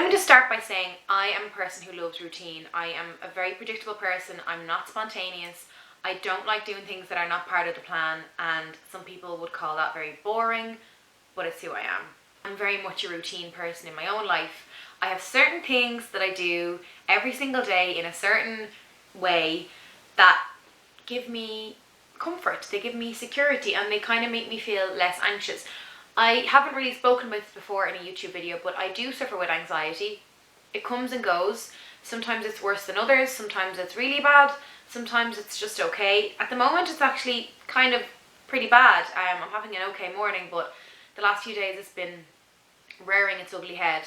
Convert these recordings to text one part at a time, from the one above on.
going to start by saying I am a person who loves routine. I am a very predictable person. I'm not spontaneous. I don't like doing things that are not part of the plan, and some people would call that very boring, but it's who I am. I'm very much a routine person in my own life. I have certain things that I do every single day in a certain way that give me comfort, they give me security, and they kind of make me feel less anxious. I haven't really spoken about this before in a YouTube video, but I do suffer with anxiety. It comes and goes. Sometimes it's worse than others, sometimes it's really bad, sometimes it's just okay. At the moment it's actually kind of pretty bad. I'm having an okay morning, but the last few days it's been rearing its ugly head.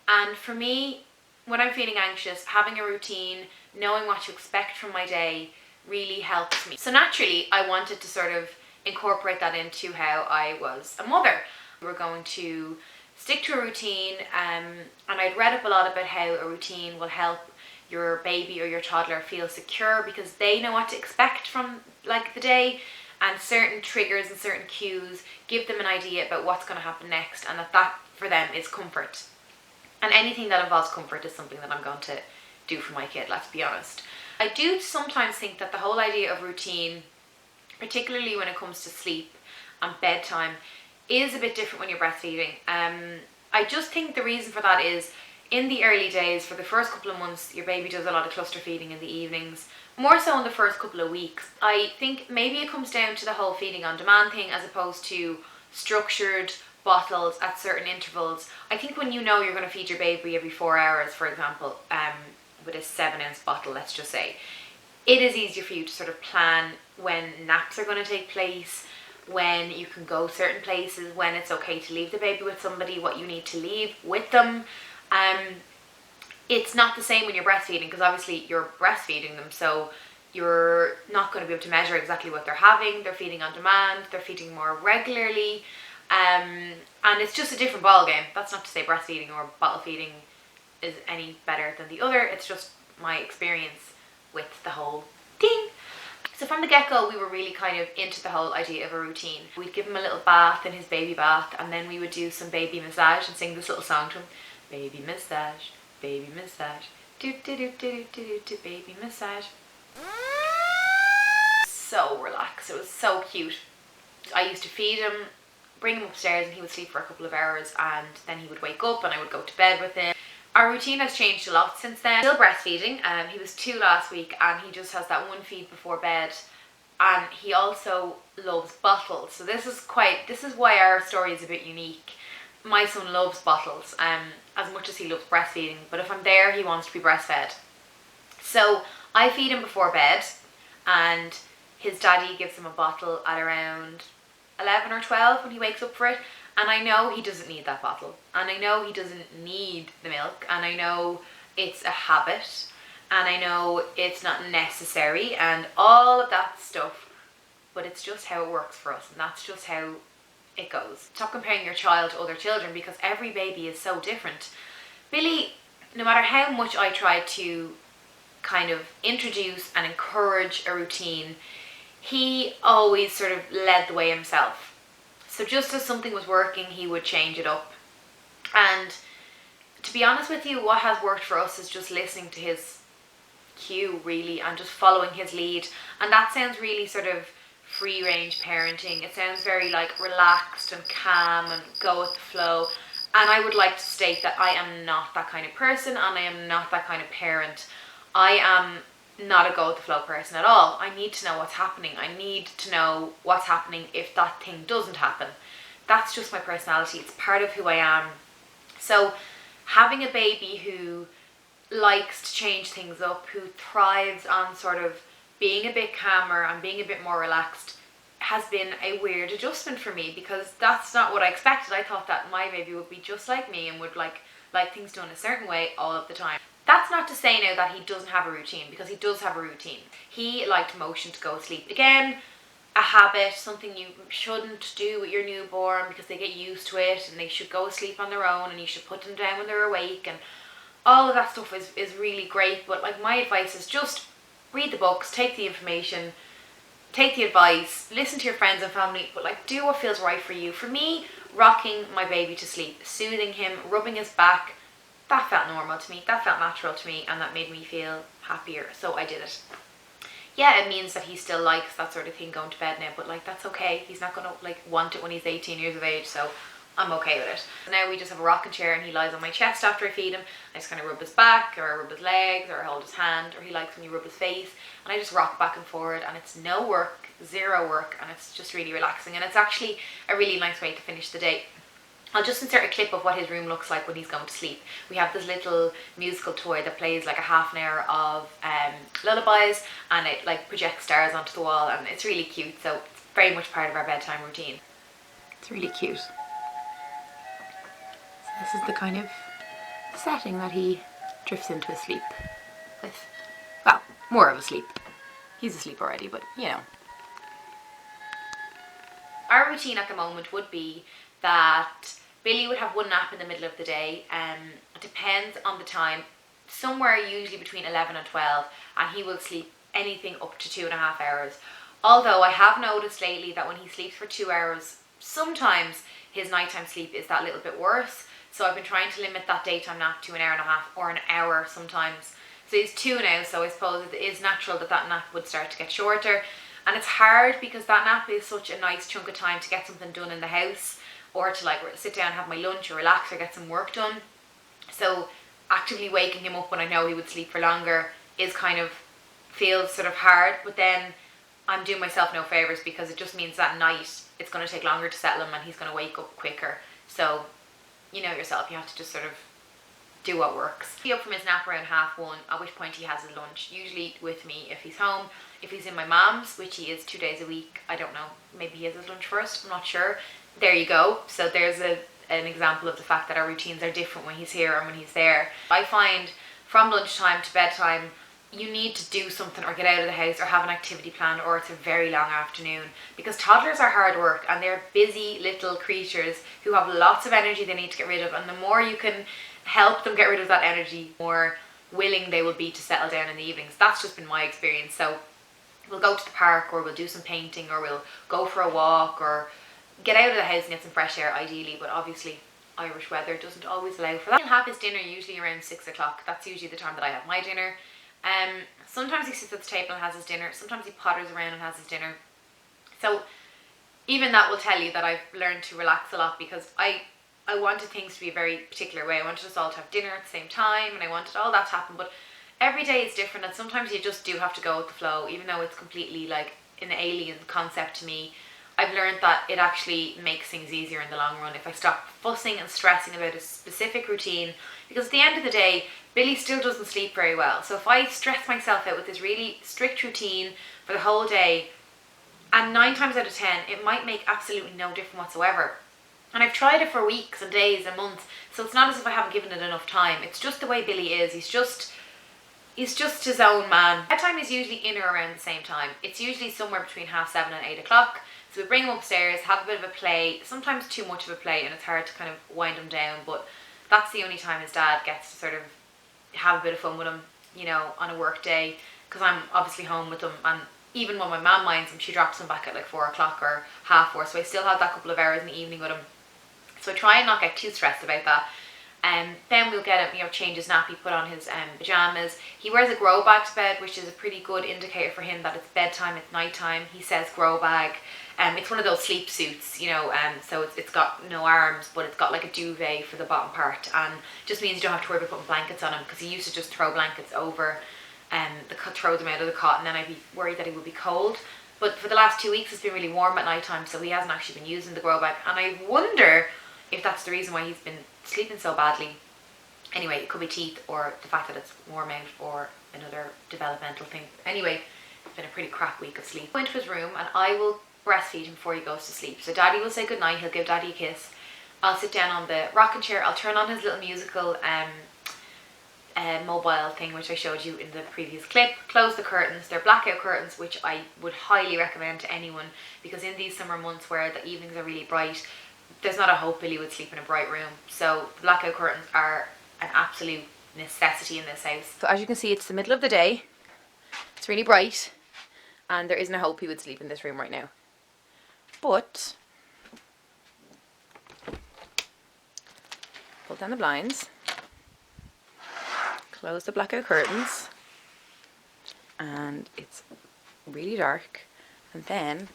And for me, when I'm feeling anxious, having a routine, knowing what to expect from my day really helps me. So naturally, I wanted to sort of incorporate that into how I was a mother. We're going to stick to a routine, and I'd read up a lot about how a routine will help your baby or your toddler feel secure because they know what to expect from like the day, and certain triggers and certain cues give them an idea about what's going to happen next, and that for them is comfort. And anything that involves comfort is something that I'm going to do for my kid, let's be honest. I do sometimes think that the whole idea of routine, particularly when it comes to sleep and bedtime, is a bit different when you're breastfeeding. I just think the reason for that is in the early days, for the first couple of months, your baby does a lot of cluster feeding in the evenings, more so in the first couple of weeks. I think maybe it comes down to the whole feeding on demand thing as opposed to structured bottles at certain intervals. I think when you know you're going to feed your baby every 4 hours, for example, with a 7-ounce bottle, let's just say, it is easier for you to sort of plan when naps are going to take place, when you can go certain places, when it's okay to leave the baby with somebody, what you need to leave with them. It's not the same when you're breastfeeding because obviously you're breastfeeding them, so you're not going to be able to measure exactly what they're having. They're feeding on demand, they're feeding more regularly, and it's just a different ball game. That's not to say breastfeeding or bottle feeding is any better than the other. It's just my experience with the whole thing. So from the get-go, we were really kind of into the whole idea of a routine. We'd give him a little bath in his baby bath, and then we would do some baby massage and sing this little song to him. Baby massage, baby massage, do do do do do do do, baby massage. So relaxed, it was so cute. I used to feed him, bring him upstairs, and he would sleep for a couple of hours, and then he would wake up and I would go to bed with him. Our routine has changed a lot since then. Still breastfeeding. He was 2 last week, and he just has that one feed before bed, and he also loves bottles. So this is why our story is a bit unique. My son loves bottles as much as he loves breastfeeding, but if I'm there, he wants to be breastfed. So I feed him before bed, and his daddy gives him a bottle at around 11 or 12 when he wakes up for it. And I know he doesn't need that bottle, and I know he doesn't need the milk, and I know it's a habit, and I know it's not necessary, and all of that stuff, but it's just how it works for us, and that's just how it goes. Stop comparing your child to other children because every baby is so different. Billy, no matter how much I tried to kind of introduce and encourage a routine, he always sort of led the way himself. So just as something was working, he would change it up. And to be honest with you, what has worked for us is just listening to his cue, really, and just following his lead. And that sounds really sort of free range parenting. It sounds very like relaxed and calm and go with the flow. And I would like to state that I am not that kind of person, and I am not that kind of parent. I am not a go with the flow person at all. I need to know what's happening. I need to know what's happening if that thing doesn't happen. That's just my personality. It's part of who I am. So having a baby who likes to change things up, who thrives on sort of being a bit calmer and being a bit more relaxed, has been a weird adjustment for me because that's not what I expected. I thought that my baby would be just like me and would like things done a certain way all of the time. That's not to say now that he doesn't have a routine, because he does have a routine. He liked motion to go to sleep. Again, a habit, something you shouldn't do with your newborn because they get used to it and they should go to sleep on their own and you should put them down when they're awake, and all of that stuff is really great. But like, my advice is just read the books, take the information, take the advice, listen to your friends and family, but like, do what feels right for you. For me, rocking my baby to sleep, soothing him, rubbing his back, that felt normal to me, that felt natural to me, and that made me feel happier, so I did it. Yeah, it means that he still likes that sort of thing, going to bed now, but like that's okay. He's not gonna like want it when he's 18 years of age, so I'm okay with it. So now we just have a rocking chair and he lies on my chest after I feed him. I just kind of rub his back, or I rub his legs, or I hold his hand, or he likes when you rub his face, and I just rock back and forward, and it's no work, zero work, and it's just really relaxing, and it's actually a really nice way to finish the day. I'll just insert a clip of what his room looks like when he's going to sleep. We have this little musical toy that plays like a half an hour of lullabies, and it like projects stars onto the wall, and it's really cute, so it's very much part of our bedtime routine. It's really cute. So this is the kind of setting that he drifts into a sleep with. Well, more of a sleep. He's asleep already, but you know. Our routine at the moment would be that Billy would have one nap in the middle of the day. It depends on the time, somewhere usually between 11 and 12, and he will sleep anything up to 2.5 hours. Although I have noticed lately that when he sleeps for 2 hours, sometimes his nighttime sleep is that little bit worse. So I've been trying to limit that daytime nap to 1.5 hours or an hour sometimes. So he's 2 now, so I suppose it is natural that that nap would start to get shorter. And it's hard because that nap is such a nice chunk of time to get something done in the house, or to like sit down and have my lunch or relax or get some work done. So actively waking him up when I know he would sleep for longer is kind of, feels sort of hard, but then I'm doing myself no favours because it just means that night it's going to take longer to settle him and he's going to wake up quicker. So you know yourself, you have to just sort of do what works. He'll be up from his nap around 1:30, at which point he has his lunch, usually with me if he's home. If he's in my mum's, which he is 2 days a week, I don't know, maybe he has his lunch first, I'm not sure. There you go. So there's an example of the fact that our routines are different when he's here and when he's there. I find from lunchtime to bedtime, you need to do something or get out of the house or have an activity planned, or it's a very long afternoon, because toddlers are hard work and they're busy little creatures who have lots of energy they need to get rid of, and the more you can help them get rid of that energy, more willing they will be to settle down in the evenings. That's just been my experience. So we'll go to the park, or we'll do some painting, or we'll go for a walk, or get out of the house and get some fresh air ideally, but obviously Irish weather doesn't always allow for that. He'll have his dinner usually around 6 o'clock. That's usually the time that I have my dinner. Sometimes he sits at the table and has his dinner, sometimes he potters around and has his dinner. So even that will tell you that I've learned to relax a lot, because I wanted things to be a very particular way. I wanted us all to have dinner at the same time, and I wanted all that to happen, but every day is different, and sometimes you just do have to go with the flow, even though it's completely like an alien concept to me. I've learned that it actually makes things easier in the long run if I stop fussing and stressing about a specific routine, because at the end of the day, Billy still doesn't sleep very well. So if I stress myself out with this really strict routine for the whole day, and 9 times out of 10, it might make absolutely no difference whatsoever. And I've tried it for weeks and days and months, so it's not as if I haven't given it enough time. It's just the way Billy is. He's just his own man. Bedtime is usually in or around the same time. It's usually somewhere between 7:30 and 8 o'clock. So we bring him upstairs, have a bit of a play, sometimes too much of a play, and it's hard to kind of wind him down, but that's the only time his dad gets to sort of have a bit of fun with him, you know, on a work day, because I'm obviously home with him, and even when my mum minds him, she drops him back at like 4 o'clock or 4:30, so I still have that couple of hours in the evening with him. So I try and not get too stressed about that. Then we'll get him, you know, change his nappy, put on his pyjamas. He wears a grow bag to bed, which is a pretty good indicator for him that it's bedtime, it's nighttime. He says grow bag. It's one of those sleep suits, you know, so it's got no arms, but it's got like a duvet for the bottom part, and just means you don't have to worry about putting blankets on him, because he used to just throw blankets over throw them out of the cot, and then I'd be worried that he would be cold. But for the last 2 weeks it's been really warm at night time, so he hasn't actually been using the grow bag, and I wonder if that's the reason why he's been sleeping so badly. Anyway, it could be teeth, or the fact that it's warm out, or another developmental thing. Anyway, it's been a pretty crap week of sleep. Go into his room and I will breastfeed him before he goes to sleep. So Daddy will say goodnight, he'll give Daddy a kiss. I'll sit down on the rocking chair, I'll turn on his little musical mobile thing which I showed you in the previous clip, close the curtains. They're blackout curtains, which I would highly recommend to anyone, because in these summer months where the evenings are really bright, there's not a hope Billy would sleep in a bright room. So the blackout curtains are an absolute necessity in this house. So as you can see, it's the middle of the day, it's really bright, and there isn't a hope he would sleep in this room right now. But pull down the blinds, close the blackout curtains, and it's really dark, and then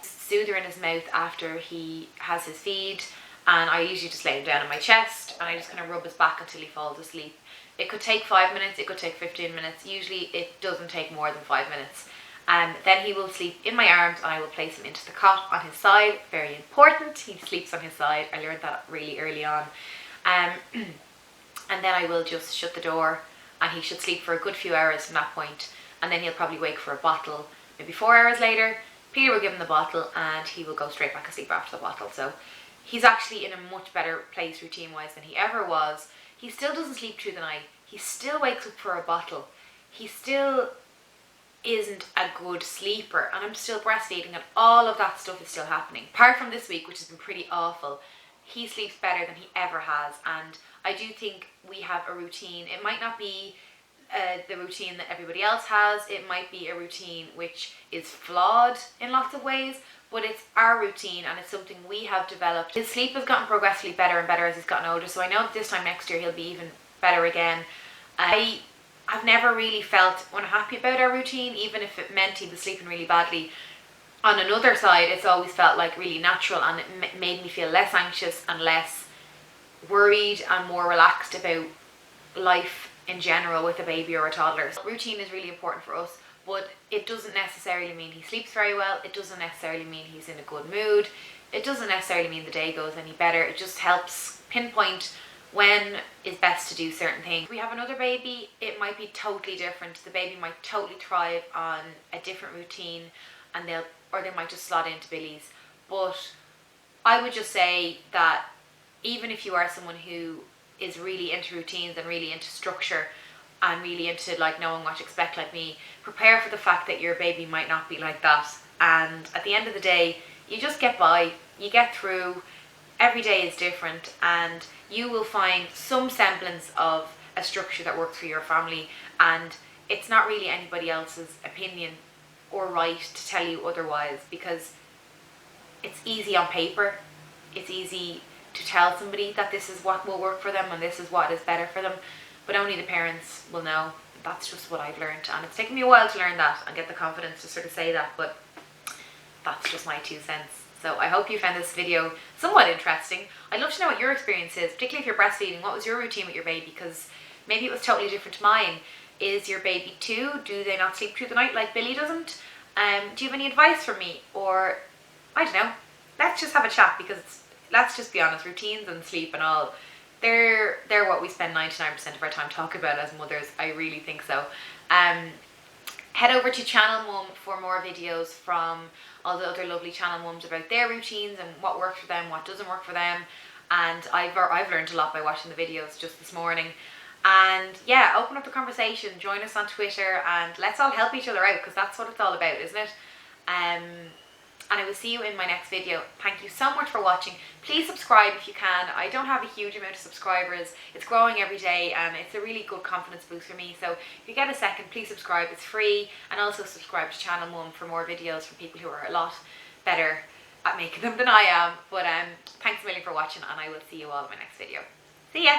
soother in his mouth after he has his feed, and I usually just lay him down on my chest and I just kind of rub his back until he falls asleep. It could take 5 minutes, it could take 15 minutes. Usually it doesn't take more than 5 minutes. Then he will sleep in my arms and I will place him into the cot on his side. Very important, he sleeps on his side. I learned that really early on. And then I will just shut the door, and he should sleep for a good few hours from that point. And then he'll probably wake for a bottle maybe 4 hours later. Peter will give him the bottle and he will go straight back asleep after the bottle. So he's actually in a much better place routine wise than he ever was. He still doesn't sleep through the night. He still wakes up for a bottle. He still isn't a good sleeper, and I'm still breastfeeding, and all of that stuff is still happening. Apart from this week, which has been pretty awful, he sleeps better than he ever has. And I do think we have a routine. It might not be the routine that everybody else has. It might be a routine which is flawed in lots of ways, but it's our routine and it's something we have developed. His sleep has gotten progressively better and better as he's gotten older, so I know that this time next year he'll be even better again. I've never really felt unhappy about our routine, even if it meant he was sleeping really badly. On another side, it's always felt like really natural, and it made me feel less anxious and less worried and more relaxed about life in general with a baby or a toddler. So routine is really important for us, but it doesn't necessarily mean he sleeps very well. It doesn't necessarily mean he's in a good mood. It doesn't necessarily mean the day goes any better. It just helps pinpoint when is best to do certain things. If we have another baby, it might be totally different. The baby might totally thrive on a different routine, and they might just slot into Billy's. But I would just say that even if you are someone who is really into routines and really into structure and really into like knowing what to expect like me, prepare for the fact that your baby might not be like that. And at the end of the day, you just get by, you get through. Every day is different, and you will find some semblance of a structure that works for your family, and it's not really anybody else's opinion or right to tell you otherwise, because it's easy on paper. It's easy to tell somebody that this is what will work for them and this is what is better for them, but only the parents will know. That's just what I've learned, and it's taken me a while to learn that and get the confidence to sort of say that, but that's just my 2 cents. So I hope you found this video somewhat interesting. I'd love to know what your experience is, particularly if you're breastfeeding. What was your routine with your baby? Because maybe it was totally different to mine. Is your baby too? Do they not sleep through the night like Billy doesn't? Do you have any advice for me? Or, I don't know, let's just have a chat, because let's just be honest, routines and sleep and all, they're what we spend 99% of our time talking about as mothers. I really think so. Head over to Channel Mum for more videos from all the other lovely channel mums about their routines and what works for them, what doesn't work for them. And I've learned a lot by watching the videos just this morning. And yeah, open up the conversation, join us on Twitter, and let's all help each other out, because that's what it's all about, isn't it? And I will see you in my next video. Thank you so much for watching. Please subscribe if you can. I don't have a huge amount of subscribers. It's growing every day, and it's a really good confidence boost for me. So if you get a second, please subscribe. It's free. And also subscribe to Channel Mum for more videos from people who are a lot better at making them than I am. But thanks a million for watching, and I will see you all in my next video. See ya!